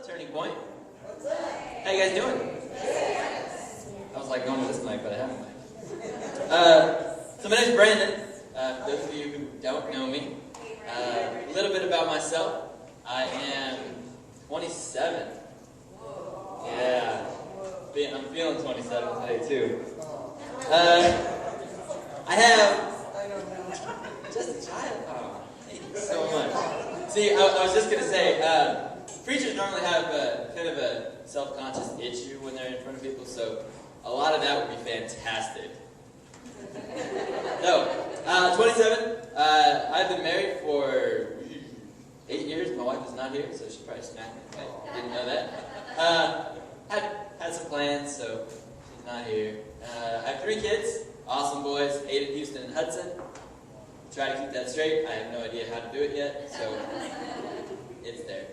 Turning Point. How you guys doing? I was like going to this mic, but I haven't mic. So my name's Brandon. For those of you who don't know me, a little bit about myself. I am 27. Yeah, I'm feeling 27 today too. I have just a child. Oh, thank you so much. See, I was just gonna say, preachers normally have kind of a self-conscious issue when they're in front of people, so a lot of that would be fantastic. So, 27. I've been married for 8 years. My wife is not here, so she probably smacked me if I didn't know that. Had some plans, so she's not here. I have 3 kids, awesome boys, Aiden, Houston, and Hudson. Try to keep that straight. I have no idea how to do it yet, so it's there.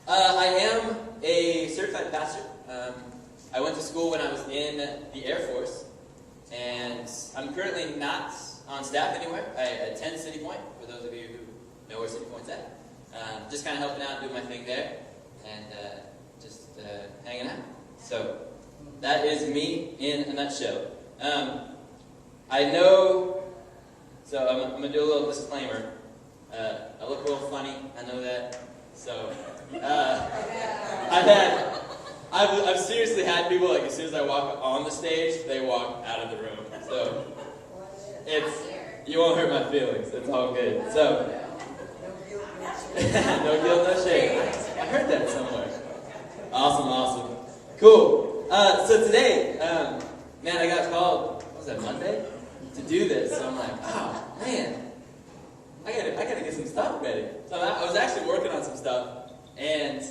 I am a certified pastor. I went to school when I was in the Air Force, and I'm currently not on staff anywhere. I attend City Point, for those of you who know where City Point's at. Just kind of helping out, doing my thing there, and just hanging out. So that is me in a nutshell. I know, so I'm going to do a little disclaimer. I look a little funny, I know that. So I've seriously had people, like, as soon as I walk on the stage, they walk out of the room. So you won't hurt my feelings. It's all good. So no guilt, no shame. I heard that somewhere. Awesome. Cool. So today, man, I got called, what was that, Monday? To do this. So I'm like, oh, man, I gotta get some stuff ready. So I was actually working on some stuff, and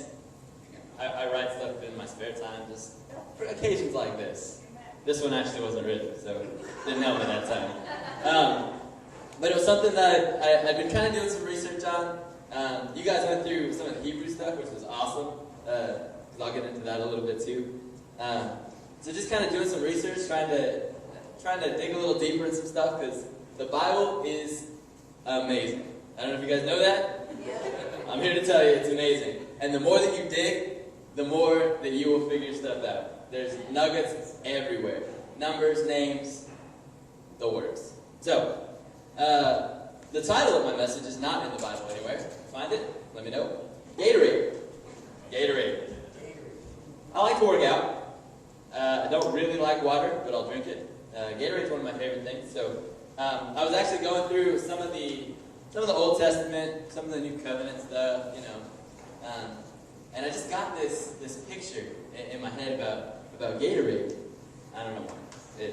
I write stuff in my spare time, just for occasions like this. This one actually wasn't written, so didn't help me that time. But it was something that I'd been kind of doing some research on. You guys went through some of the Hebrew stuff, which was awesome. Because I'll get into that a little bit too. So just kind of doing some research, trying to dig a little deeper in some stuff, because the Bible is amazing. I don't know if you guys know that. I'm here to tell you it's amazing. And the more that you dig, the more that you will figure stuff out. There's nuggets everywhere. Numbers, names, the works. So, the title of my message is not in the Bible anywhere. Find it? Let me know. Gatorade. I like to work out. I don't really like water, but I'll drink it. Gatorade is one of my favorite things. So, I was actually going through some of the Old Testament, some of the New Covenant stuff, you know. And I just got this picture in my head about Gatorade. I don't know why.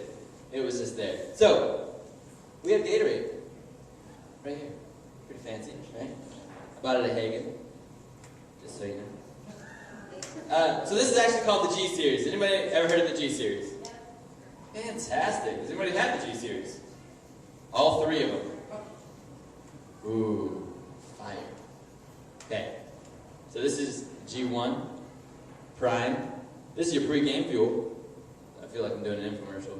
It was just there. So, we have Gatorade. Right here. Pretty fancy, right? I bought it at Hagen. Just so you know. So this is actually called the G Series. Anybody ever heard of the G Series? Fantastic. Does anybody have the G Series? All 3 of them. Ooh, fire. Okay. So this is G1 Prime. This is your pre-game fuel. I feel like I'm doing an infomercial.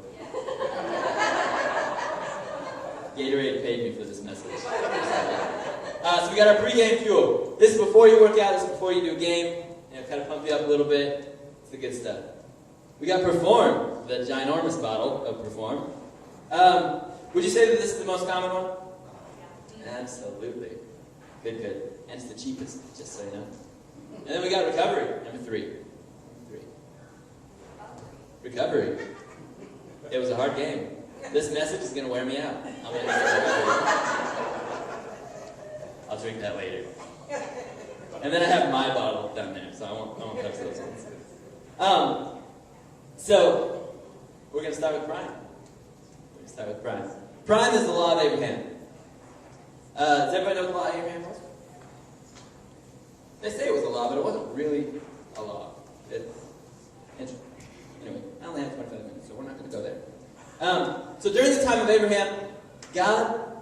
Gatorade paid me for this message. So we got our pre-game fuel. This is before you work out. This is before you do a game. You know, kind of pump you up a little bit. It's the good stuff. We got Perform, the ginormous bottle of Perform. Would you say that this is the most common one? Absolutely. Good. And it's the cheapest, just so you know. And then we got Recovery, number 3. Recovery. It was a hard game. This message is going to wear me out. I'm going to I'll drink that later. And then I have my bottle down there, so I won't touch those ones. So, we're going to start with Prime. Prime is the law of Abraham. Does everybody know what the law of Abraham was? They say it was a law, but it wasn't really a law. Anyway, I only have 25 minutes, so we're not going to go there. So during the time of Abraham, God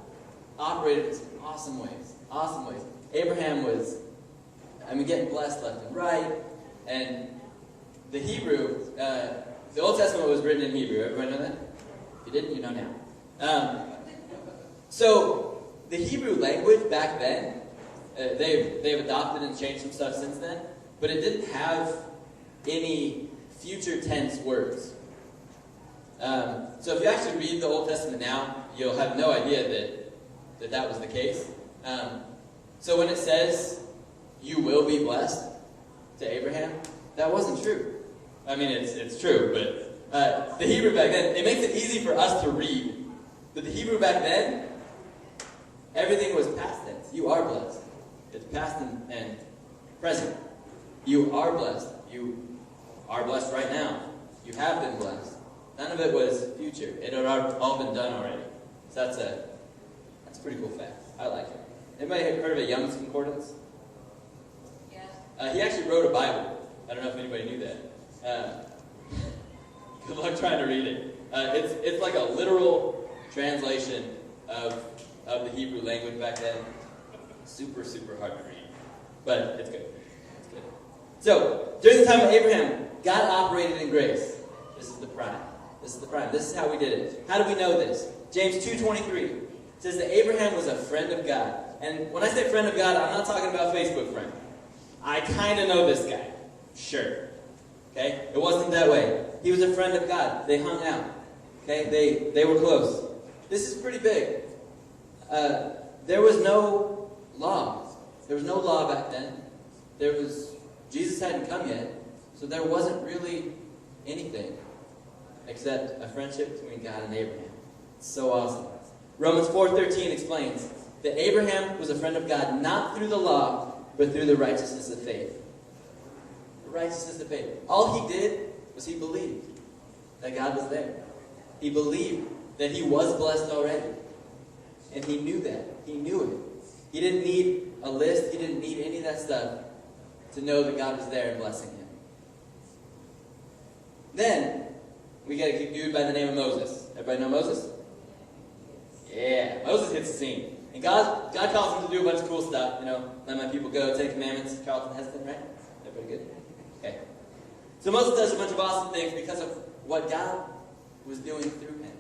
operated in some awesome ways. Abraham was, getting blessed left and right, and the Hebrew, the Old Testament was written in Hebrew. Everybody know that? If you didn't, you know now. So the Hebrew language back then, they've adopted and changed some stuff since then, but it didn't have any future tense words. So if you actually read the Old Testament now, you'll have no idea that was the case. So when it says, you will be blessed to Abraham, that wasn't true. I mean, it's true, but the Hebrew back then, it makes it easy for us to read. But the Hebrew back then, everything was past tense. You are blessed. It's past and present. You are blessed. You are blessed right now. You have been blessed. None of it was future. It had all been done already. So that's a pretty cool fact. I like it. Anybody heard of a Young's Concordance? Yeah. He actually wrote a Bible. I don't know if anybody knew that. Good luck trying to read it. It's like a literal translation of the Hebrew language back then. Super, super hard to read. But it's good. It's good. So, during the time of Abraham, God operated in grace. This is the prime. This is the prime. This is how we did it. How do we know this? James 2:23 says that Abraham was a friend of God. And when I say friend of God, I'm not talking about Facebook friend. I kind of know this guy. Sure. Okay? It wasn't that way. He was a friend of God. They hung out. Okay? They were close. This is pretty big. There was no law. There was no law back then. Jesus hadn't come yet. So there wasn't really anything except a friendship between God and Abraham. It's so awesome. Romans 4:13 explains that Abraham was a friend of God not through the law, but through the righteousness of faith. The righteousness of faith. All he did was he believed that God was there. He believed that he was blessed already. And he knew that. He knew it. He didn't need a list. He didn't need any of that stuff to know that God was there and blessing him. Then, we get a dude by the name of Moses. Everybody know Moses? Yeah, Moses hits the scene. And God calls him to do a bunch of cool stuff. You know, let my people go, Ten Commandments, Charlton Heston, right? Everybody good? Okay. So Moses does a bunch of awesome things because of what God was doing through him.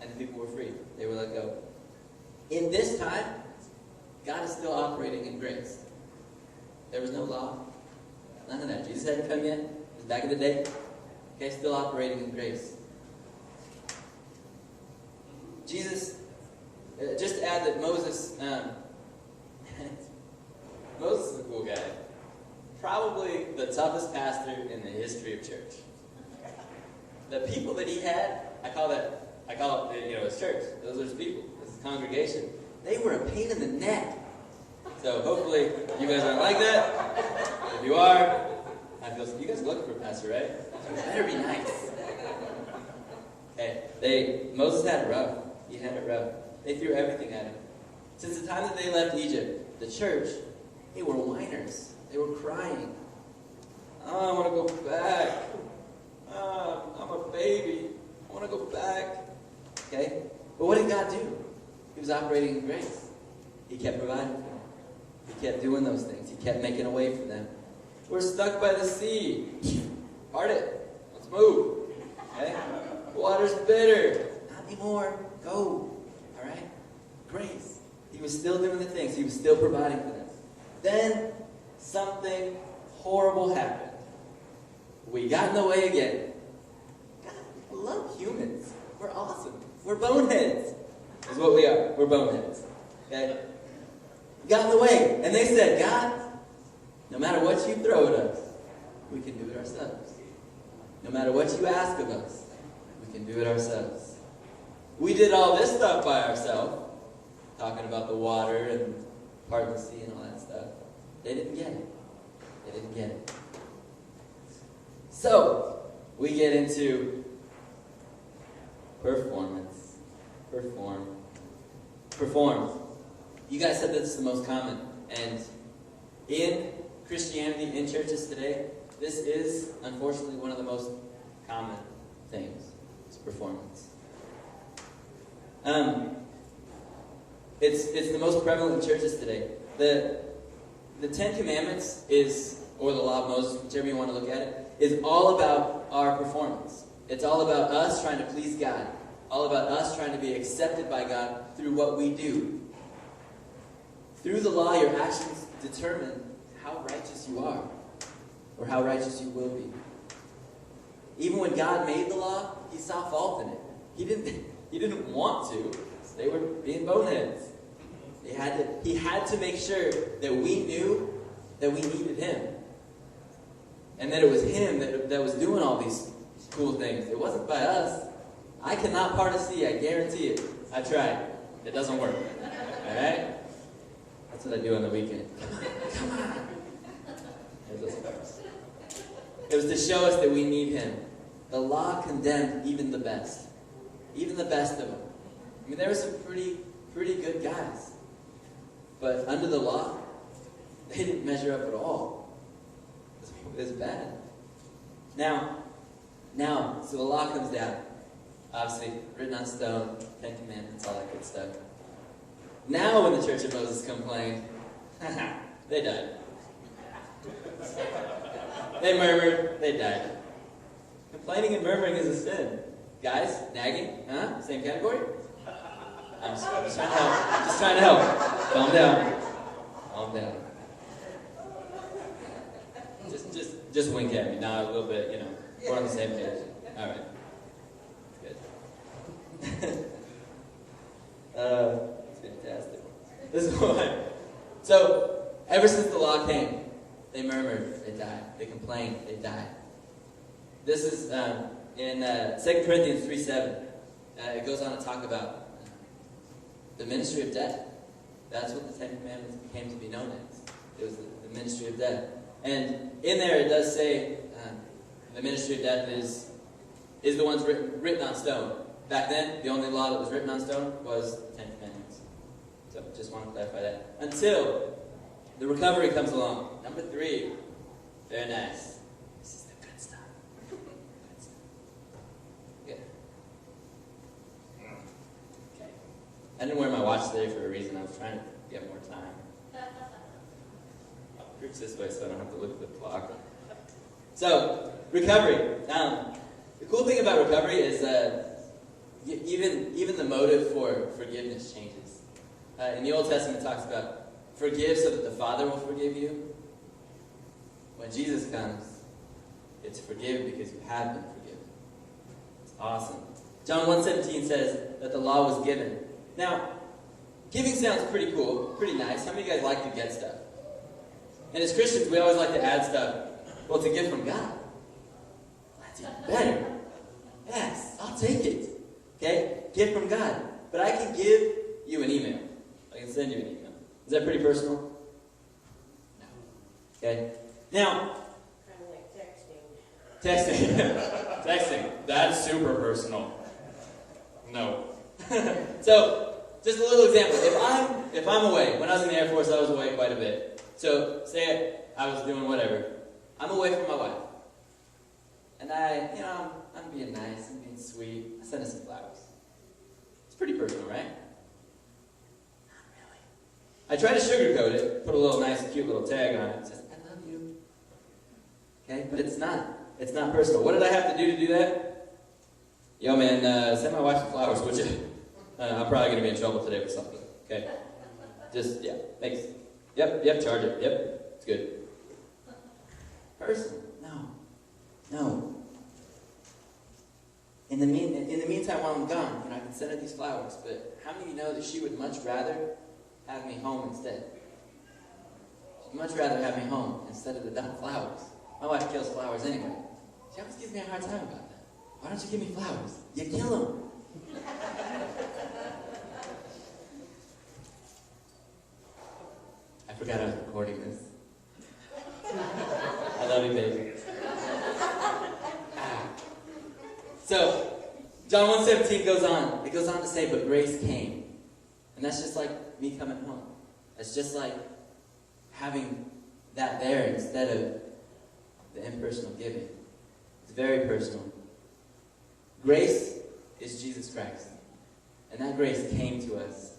And the people were free. They were let go. In this time, God is still operating in grace. There was no law. None of that. Jesus hadn't come yet. It was back in the day. Okay, still operating in grace. Jesus, just to add that Moses, Moses is a cool guy. Probably the toughest pastor in the history of church. The people that he had, I call it, his church. Those are his people. This is his congregation. They were a pain in the neck. So hopefully you guys aren't like that. If you are, you guys are looking for a pastor, right? You better be nice. Okay, Moses had it rough. He had it rough. They threw everything at him. Since the time that they left Egypt, the church, they were whiners. They were crying. Oh, I want to go back. I'm a baby. I want to go back. Okay? But what did God do? He was operating in grace. He kept providing for them. He kept doing those things. He kept making a way for them. We're stuck by the sea. Part it. Let's move. Okay? The water's bitter. Not anymore. Go. Alright? Grace. He was still doing the things. He was still providing for them. Then something horrible happened. We got in the way again. God, I love humans. We're awesome. We're boneheads. Is what we are. We're boneheads. Okay? Got in the way. And they said, God, no matter what you throw at us, we can do it ourselves. No matter what you ask of us, we can do it ourselves. We did all this stuff by ourselves, talking about the water and part of the sea and all that stuff. They didn't get it. They didn't get it. So, we get into performance. Perform. You guys said this is the most common. And in Christianity, in churches today, this is, unfortunately, one of the most common things. It's performance. It's the most prevalent in churches today. The Ten Commandments is, or the Law of Moses, whichever you want to look at it, is all about our performance. It's all about us trying to please God. All about us trying to be accepted by God through what we do. Through the law, your actions determine how righteous you are or how righteous you will be. Even when God made the law, he saw fault in it. He didn't want to. They were being boneheads. He had to make sure that we knew that we needed him. And that it was him that was doing all these cool things. It wasn't by us. I cannot part a sea, I guarantee it. I tried. It doesn't work. Alright? That's what I do on the weekend. Come on. It doesn't work. It was to show us that we need him. The law condemned even the best. Even the best of them. I mean, there were some pretty good guys. But under the law, they didn't measure up at all. It was bad. Now, so the law comes down. Obviously, written on stone, 10 Commandments, all that good stuff. Now when the Church of Moses complained, they died. They murmured, they died. Complaining and murmuring is a sin. Guys, nagging, huh? Same category? I'm just trying to help. Just trying to help. Calm down. Calm down. Just wink at me. Now a little bit, we're on the same page. All right. Good. It's fantastic. This is why. So, ever since the law came, they murmured, they died. They complained, they died. This is in 2 Corinthians 3:7. It goes on to talk about the ministry of death. That's what the 10 Commandments came to be known as. It was the ministry of death. And in there it does say the ministry of death is the ones written on stone. Back then, the only law that was written on stone was the 10 Commandments. So, just want to clarify that. Until the recovery comes along. Number 3. Very nice. This is the good stuff. Good stuff. Good. Okay. I didn't wear my watch today for a reason. I was trying to get more time. I'll preach this way so I don't have to look at the clock. So, recovery. The cool thing about recovery is even the motive for forgiveness changes. In the Old Testament, it talks about forgive so that the Father will forgive you. When Jesus comes, it's forgive because you have been forgiven. It's awesome. John 1:17 says that the law was given. Now, giving sounds pretty cool, pretty nice. How many of you guys like to get stuff? And as Christians, we always like to add stuff. Well, it's a gift from God. That's even better. Yes, I'll take it. Okay? Gift from God. But I can give you an email. I can send you an email. Is that pretty personal? No. Okay? Now, Kind of like texting. Texting. Texting. That's super personal. No. So, just a little example. If I'm away, when I was in the Air Force, I was away quite a bit. So, say I was doing whatever. I'm away from my wife. And I'm being nice, I'm being sweet. I send her some flowers. It's pretty personal, right? Not really. I try to sugarcoat it, put a little nice, cute little tag on it. It says, I love you. Okay? But it's not. It's not personal. What did I have to do that? Yo, man, send my wife some flowers, would you? I'm probably going to be in trouble today for something. Okay? Just, yeah, thanks. Yep, charge it. Yep, it's good. Personal. No. In the meantime, while I'm gone, I can send her these flowers, but how many of you know that she would much rather have me home instead? She'd much rather have me home instead of the dumb flowers. My wife kills flowers anyway. She always gives me a hard time about that. Why don't you give me flowers? You kill them. I forgot I was recording this. I love you, baby. So, John 1:17 goes on. It goes on to say, but grace came. And that's just like me coming home. That's just like having that there instead of the impersonal giving. It's very personal. Grace is Jesus Christ. And that grace came to us.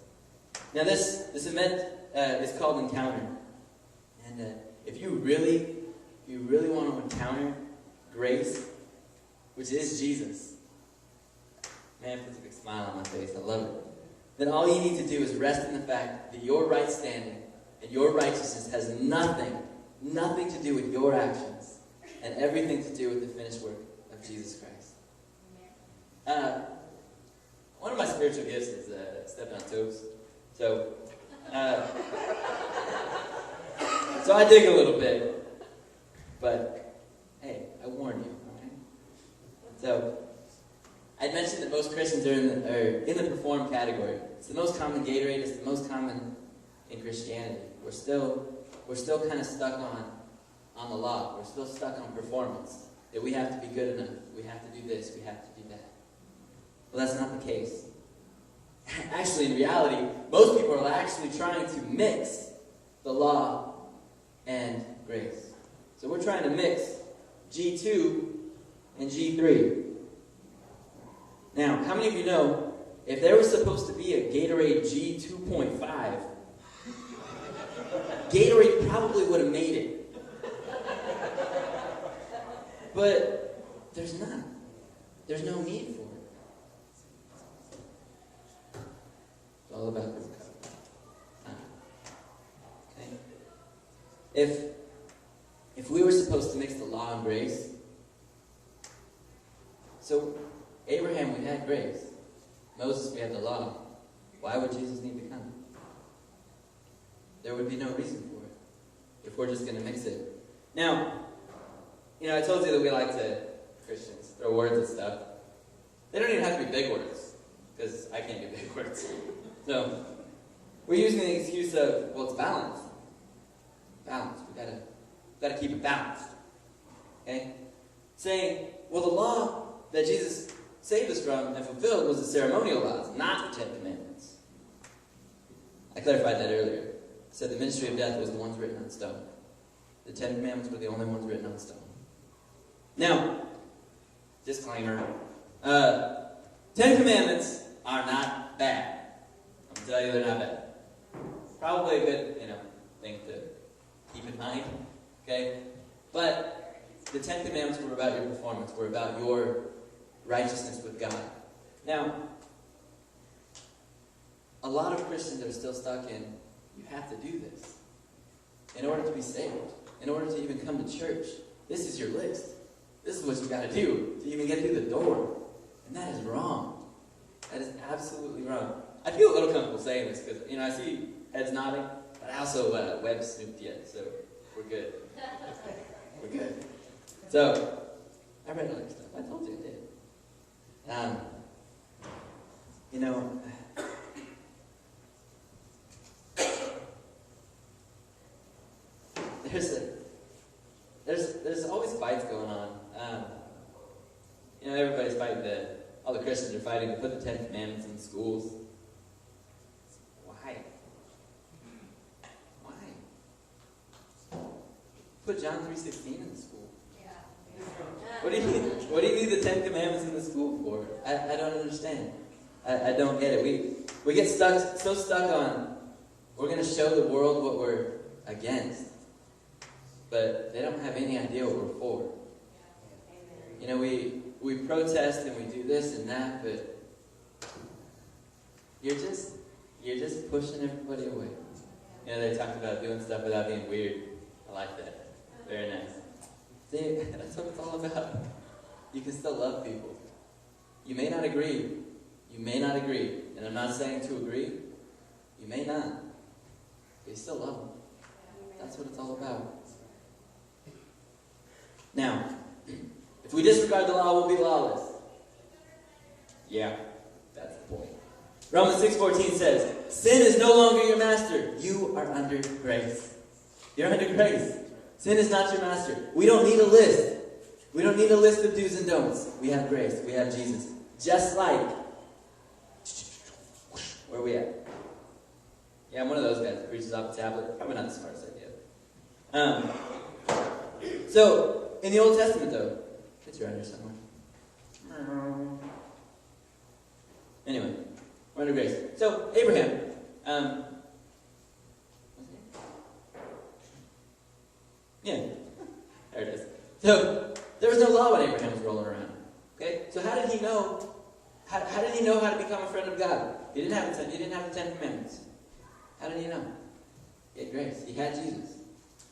Now this event is called Encounter. And if you really want to encounter grace, which is Jesus, man, it puts a big smile on my face. I love it. Then all you need to do is rest in the fact that your right standing and your righteousness has nothing nothing to do with your actions, and everything to do with the finished work of Jesus Christ. One of my spiritual gifts is stepping on toes. So I dig a little bit, but hey, I warned you. Okay? So I'd mentioned that most Christians are in the perform category. It's the most common Gatorade. It's the most common in Christianity. We're still kind of stuck on the law. We're still stuck on performance. That we have to be good enough. We have to do this. We have to do that. Well, that's not the case. Actually, in reality, most people are actually trying to mix the law and grace. So we're trying to mix G2 and G3. Now, how many of you know, if there was supposed to be a Gatorade G2.5, Gatorade probably would have made it. But there's not. There's no need for it. It's all about this time. Okay? If we were supposed to mix the law and grace, so Abraham, we had grace. Moses, we had the law. Why would Jesus need to come? There would be no reason for it if we're just going to mix it. Now, I told you that we like to, Christians, throw words and stuff. They don't even have to be big words, because I can't do big words. So, we're using the excuse of, well, it's balance. Balance. We gotta keep it balanced. Okay? Saying, well, the law that Jesus saved us from and fulfilled was the ceremonial laws, not the 10 Commandments. I clarified that earlier. I said the ministry of death was the ones written on stone. The 10 Commandments were the only ones written on stone. Now, disclaimer, 10 Commandments are not bad. I'm going to tell you they're not bad. Probably a good, thing to keep in mind. Okay? But the 10 Commandments were about your performance, were about your righteousness with God. Now, a lot of Christians are still stuck in, you have to do this in order to be saved, in order to even come to church. This is your list. This is what you got to do to even get through the door. And that is wrong. That is absolutely wrong. I feel a little comfortable saying this because, I see heads nodding, but I also web snooped yet, so we're good. We're good. So, I read other stuff. I told you I did. There's always fights going on. Everybody's fighting all the Christians are fighting to put the 10 Commandments in schools. Why? Put John 3:16 in the school. What do you need the 10 Commandments in the school for? I don't understand. I don't get it. We get so stuck on, we're going to show the world what we're against. But they don't have any idea what we're for. We protest and we do this and that, but you're just pushing everybody away. They talked about doing stuff without being weird. I like that. Very nice. See, that's what it's all about. You can still love people. You may not agree. And I'm not saying to agree. You may not. But you still love them. That's what it's all about. Now, if we disregard the law, we'll be lawless. Yeah, that's the point. Romans 6:14 says, sin is no longer your master. You are under grace. You're under grace. Sin is not your master. We don't need a list. We don't need a list of do's and don'ts. We have grace. We have Jesus. Just like, where are we at? Yeah, I'm one of those guys that preaches off a tablet. Probably not the smartest idea. So, in the Old Testament, though, it's around here somewhere. Anyway, we're under grace. So, Abraham. Yeah, there it is. So, there was no law when Abraham was rolling around. Okay? So how did he know? How did he know how to become a friend of God? He didn't have the 10 Commandments. How did he know? He had grace. He had Jesus.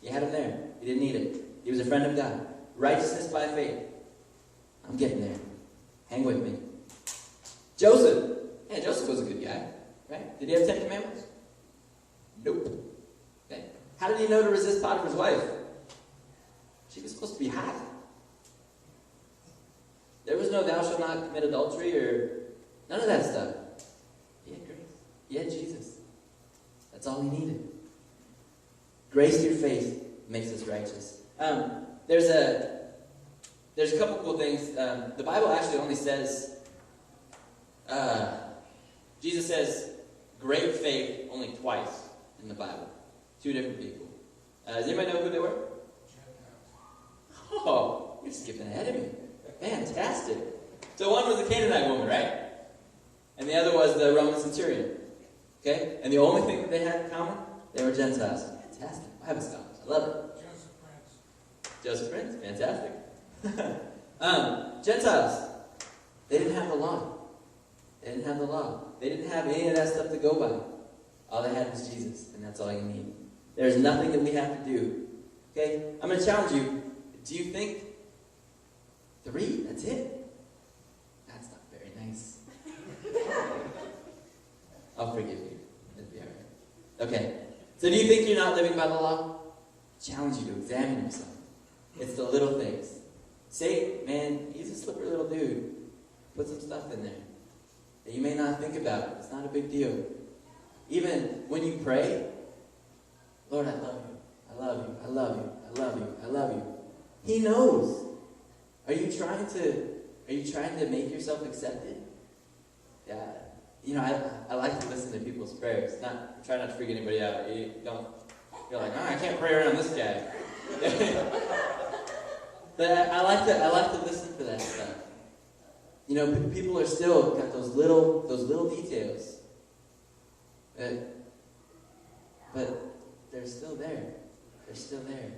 He had him there. He didn't need it. He was a friend of God. Righteousness by faith. I'm getting there. Hang with me. Joseph. Yeah, Joseph was a good guy. Right? Did he have 10 commandments? Nope. Okay. How did he know to resist Potiphar's wife? She was supposed to be hot. There was no thou shalt not commit adultery or none of that stuff. He had grace. He had Jesus. That's all he needed. Grace through faith makes us righteous. There's a couple cool things. The Bible actually only says, Jesus says great faith only twice in the Bible. 2 different people. Does anybody know who they were? Oh, you're skipping ahead of me. Fantastic. So one was the Canaanite woman, right? And the other was the Roman centurion. Okay? And the only thing that they had in common, they were Gentiles. Fantastic. Bible scholars. I love it. Joseph Prince. Fantastic. Gentiles. They didn't have the law. They didn't have the law. They didn't have any of that stuff to go by. All they had was Jesus, and that's all you need. There's nothing that we have to do. Okay? I'm going to challenge you. Do you think 3? That's it? That's not very nice. I'll forgive you. It'll be alright. Okay. So do you think you're not living by the law? I challenge you to examine yourself. It's the little things. Satan, man, he's a slippery little dude. Put some stuff in there that you may not think about. It's not a big deal. Even when you pray, Lord, I love you. I love you. I love you. I love you. I love you. He knows. Are you trying to make yourself accepted? Yeah. You know, I like to listen to people's prayers. Try not to freak anybody out. You're like, I can't pray around this guy. But I like to listen for that stuff. You know, people are still got those little details. But they're still there. They're still there.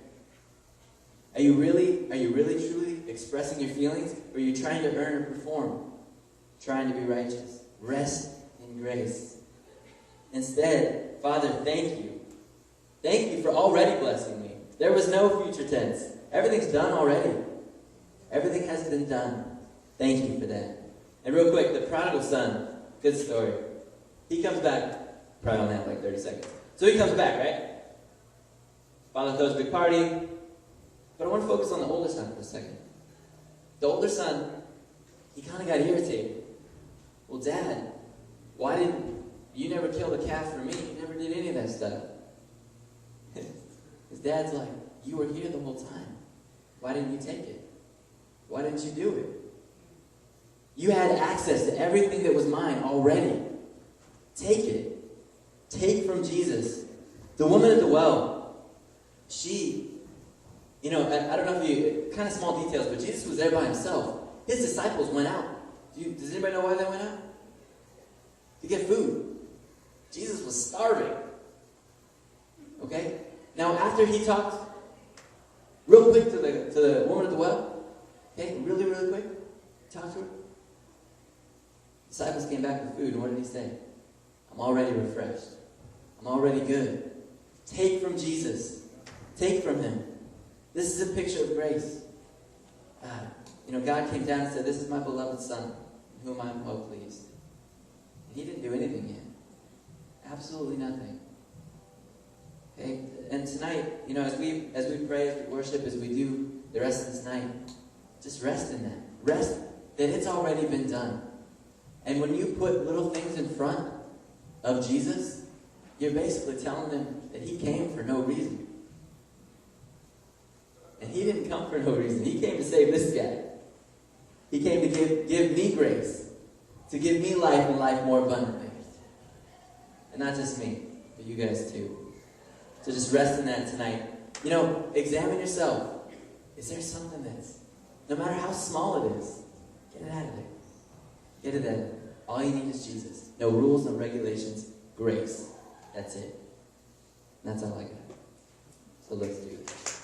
Are you really truly expressing your feelings? Or are you trying to earn or perform? Trying to be righteous. Rest in grace. Instead, Father, thank you. Thank you for already blessing me. There was no future tense. Everything's done already. Everything has been done. Thank you for that. And real quick, the prodigal son, good story. He comes back. Probably only have like 30 seconds. So he comes back, right? Father throws a big party. But I want to focus on the older son for a second. The older son, he kind of got irritated. Well, Dad, why didn't you never kill the calf for me? You never did any of that stuff. His dad's like, you were here the whole time. Why didn't you take it? Why didn't you do it? You had access to everything that was mine already. Take it. Take from Jesus. The woman at the well, she, I don't know if you, kind of small details, but Jesus was there by himself. His disciples went out. Does anybody know why they went out? To get food. Jesus was starving. Okay? Now, after he talked real quick to the woman at the well, okay, really, really quick, talked to her. Disciples came back with food, and what did he say? I'm already refreshed. I'm already good. Take from Jesus. Take from him. This is a picture of grace. God came down and said, this is my beloved Son, in whom I am well pleased. And he didn't do anything yet. Absolutely nothing. Okay? And tonight, as we pray, as we worship, as we do the rest of this night, just rest in that. Rest that it's already been done. And when you put little things in front of Jesus, you're basically telling them that he came for no reason. And he didn't come for no reason. He came to save this guy. He came to give me grace, to give me life and life more abundantly. And not just me, but you guys too. So just rest in that tonight. Examine yourself. Is there something that's, no matter how small it is, get it out of there. Get it out of there. All you need is Jesus. No rules, no regulations, grace. That's it. And that's all I got. So let's do this.